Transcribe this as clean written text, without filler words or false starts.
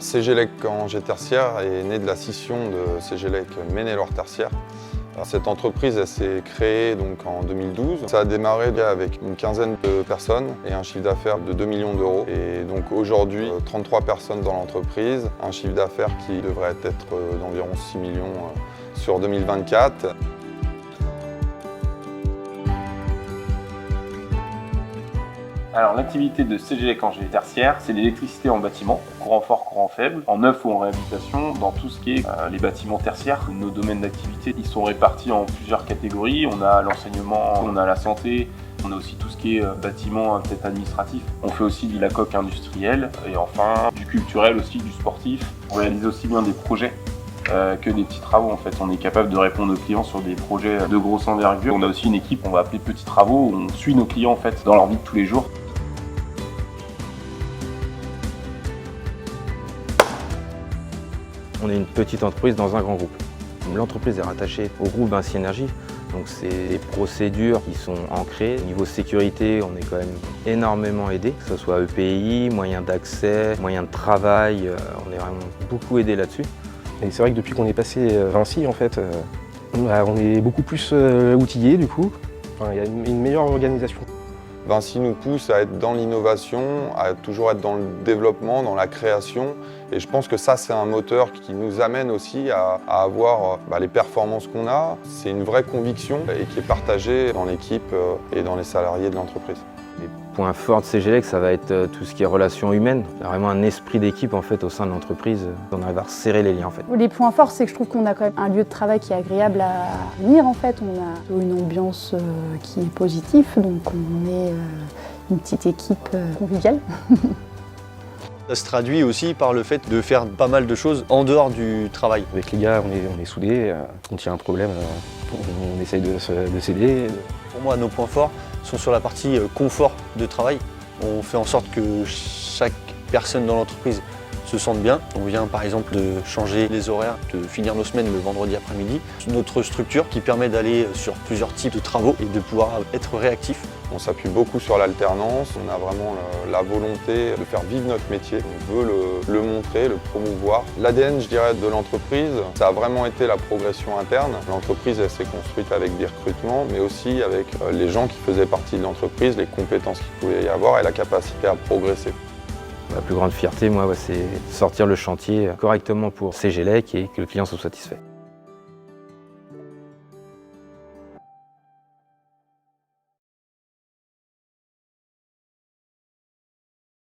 Alors Cegelec Angers Tertiaire est né de la scission de Cegelec Maine-et-Loire Tertiaire. Alors, cette entreprise elle s'est créée donc, en 2012. Ça a démarré avec une quinzaine de personnes et un chiffre d'affaires de 2 millions d'euros. Et donc aujourd'hui, 33 personnes dans l'entreprise, un chiffre d'affaires qui devrait être d'environ 6 millions sur 2024. Alors l'activité de Cegelec Angers Tertiaire, c'est l'électricité en bâtiment, courant fort, courant faible, en neuf ou en réhabilitation, dans tout ce qui est les bâtiments tertiaires. Nos domaines d'activité, ils sont répartis en plusieurs catégories. On a l'enseignement, on a la santé, on a aussi tout ce qui est bâtiment peut-être administratif. On fait aussi de la coque industrielle et enfin du culturel aussi, du sportif. On réalise aussi bien des projets que des petits travaux. En fait, on est capable de répondre aux clients sur des projets de grosse envergure. On a aussi une équipe, on va appeler petits travaux, où on suit nos clients en fait dans leur vie de tous les jours. On est une petite entreprise dans un grand groupe. L'entreprise est rattachée au groupe Vinci Énergie, donc c'est des procédures qui sont ancrées. Au niveau sécurité, on est quand même énormément aidé, que ce soit EPI, moyens d'accès, moyens de travail, on est vraiment beaucoup aidé là-dessus. Et c'est vrai que depuis qu'on est passé Vinci, en fait, on est beaucoup plus outillé du coup. Enfin, il y a une meilleure organisation. Vinci nous pousse à être dans l'innovation, à toujours être dans le développement, dans la création. Et je pense que ça, c'est un moteur qui nous amène aussi à avoir les performances qu'on a. C'est une vraie conviction et qui est partagée dans l'équipe et dans les salariés de l'entreprise. Les points forts de Cegelec, ça va être tout ce qui est relations humaines. Il y a vraiment un esprit d'équipe en fait, au sein de l'entreprise. On arrive à resserrer les liens. En fait. Les points forts, c'est que je trouve qu'on a quand même un lieu de travail qui est agréable à venir. En fait. On a une ambiance qui est positive, donc on est une petite équipe conviviale. Ça se traduit aussi par le fait de faire pas mal de choses en dehors du travail. Avec les gars, on est soudés, quand il y a un problème, on essaye de s'aider. Pour moi, nos points forts sont sur la partie confort de travail. On fait en sorte que chaque personne dans l'entreprise se sente bien. On vient par exemple de changer les horaires, de finir nos semaines le vendredi après-midi. Notre structure qui permet d'aller sur plusieurs types de travaux et de pouvoir être réactif. On s'appuie beaucoup sur l'alternance, on a vraiment la volonté de faire vivre notre métier. On veut le montrer, le promouvoir. L'ADN, je dirais, de l'entreprise, ça a vraiment été la progression interne. L'entreprise, elle s'est construite avec des recrutements, mais aussi avec les gens qui faisaient partie de l'entreprise, les compétences qu'il pouvait y avoir et la capacité à progresser. La plus grande fierté, moi, c'est sortir le chantier correctement pour Cegelec et que le client soit satisfait.